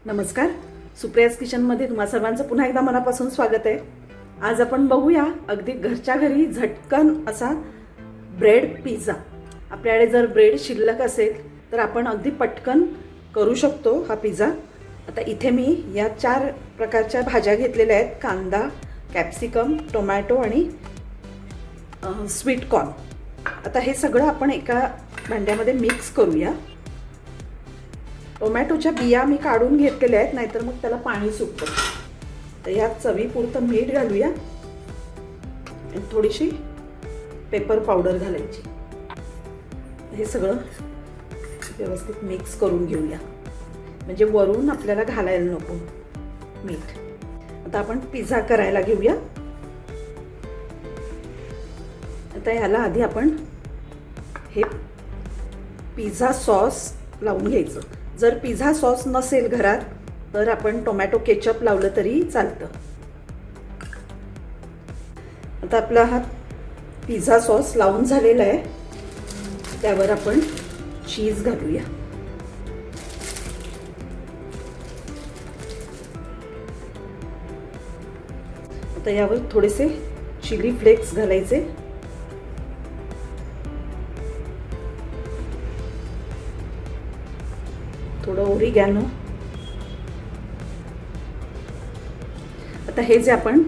नमस्कार, सुप्रियाज किचनमध्ये तुम्हा सर्वांचं पुन्हा एकदा मनापासून स्वागत आहे। आज आपण बघूया अगदी घरच्या घरी झटकन असा ब्रेड पिझ्झा। आपल्याकडे जर ब्रेड शिल्लक असेल तर आपण अगदी पटकन करू शकतो हा पिझ्झा। आता इथे मी या 4 प्रकारच्या भाज्या घेतलेल्या आहेत, कांदा, कॅप्सिकम, टोमॅटो आणि स्वीट कॉर्न। आता हे सगळं आपण एका भांड्यामध्ये मिक्स करूया। टोमॅटोच्या बिया मी काढून घेतलेल्या आहेत, नाहीतर मग त्याला पाणी सुटतं। तर यात चवीपुरतं मीठ घालूया आणि थोडीशी पेपर पावडर घालायची। हे सगळं व्यवस्थित मिक्स करून घेऊया, म्हणजे वरून आपल्याला घालायला नको मीठ। आता आपण पिझ्झा करायला घेऊया। आता याला आधी आपण हे पिझ्झा सॉस लावून घ्यायचं। जर पिझ्झा सॉस नसेल घरात तर आपण टोमॅटो केचप लावलं तरी चालतं। आता आपला हा पिझ्झा सॉस लावून झालेला आहे, त्यावर आपण चीज घालूया। आता यावर थोडेसे चिली फ्लेक्स घालायचे, थोडं ओरिगॅनो। आता हे जे आपण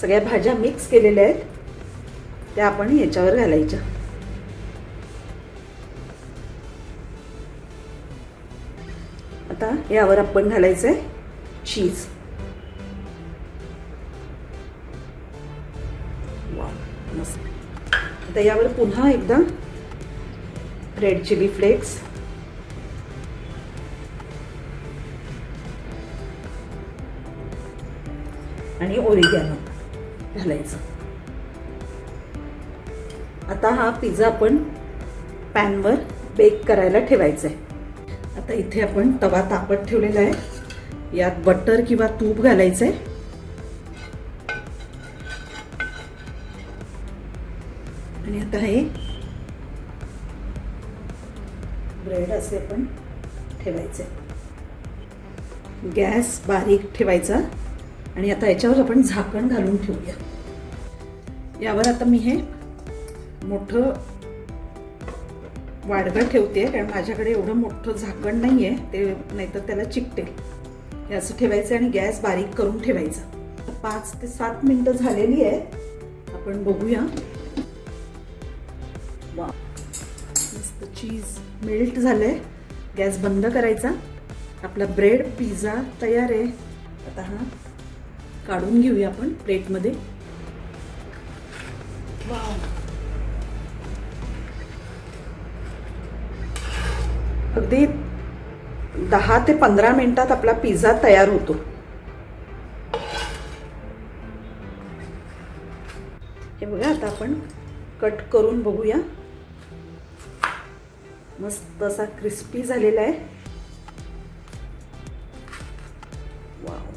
सगळ्या भाज्या मिक्स केलेल्या आहेत त्या आपण याच्यावर घालायच्या। आता यावर आपण घालायचंय चीज। वाव, मस्त। आता यावर पुन्हा एकदा रेड चिली फ्लेक्स, आणि ओरिगॅनो घालायचं। आता हा पिझ्झा आपण पॅनवर बेक करायला ठेवायचा आहे। आता इथे आपण तवा तापत ठेवलेला आहे, यात बटर किंवा तूप घालायचं आहे आणि आता हे ब्रेड असे आपण ठेवायचे। गॅस बारीक ठेवायचा आणि आता याच्यावर आपण झाकण घालून ठेवूया। यावर आता मी हे मोठं वाडगं ठेवते, कारण माझ्याकडे एवढं मोठं झाकण नाही आहे, ते नाहीतर त्याला चिकटेल। हे असं ठेवायचं आणि गॅस बारीक करून ठेवायचा। 5 ते 7 मिनिटं झालेली आहे, आपण बघूया। वा, मस्त चीज मेल्ट झालंय। गॅस बंद करायचा। आपला ब्रेड पिझ्झा तयार आहे। आता हा काढून घेऊया आपण प्लेटमध्ये। वाव, अगदी 10 ते 15 मिनिटात आपला पिझ्झा तयार होतो। हे बघा, आता आपण कट करून बघूया। मस्त असा क्रिस्पी झालेला आहे। वाव,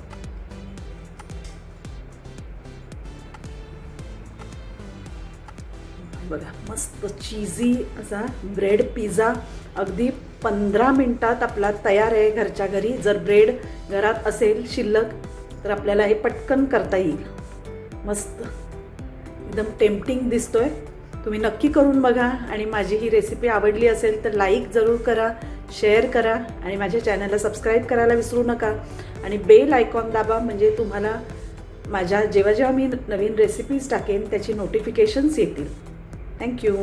बघा, मस्त चीजी असा ब्रेड पिझ्झा अगदी 15 मिनिटात आपला तयार आहे घरच्या घरी। जर ब्रेड घरात असेल शिल्लक तर आपल्याला हे पटकन करता येईल। मस्त, एकदम टेम्पटिंग दिसतोय। तुम्ही नक्की करून बघा आणि माझी ही रेसिपी आवडली असेल तर लाईक जरूर करा, शेअर करा आणि माझ्या चॅनलला सबस्क्राईब करायला विसरू नका आणि बेल आयकॉन दाबा, म्हणजे तुम्हाला माझ्या जेव्हा जेव्हा मी नवीन रेसिपीज टाकेन त्याची नोटिफिकेशन्स येतील। थँक्यू।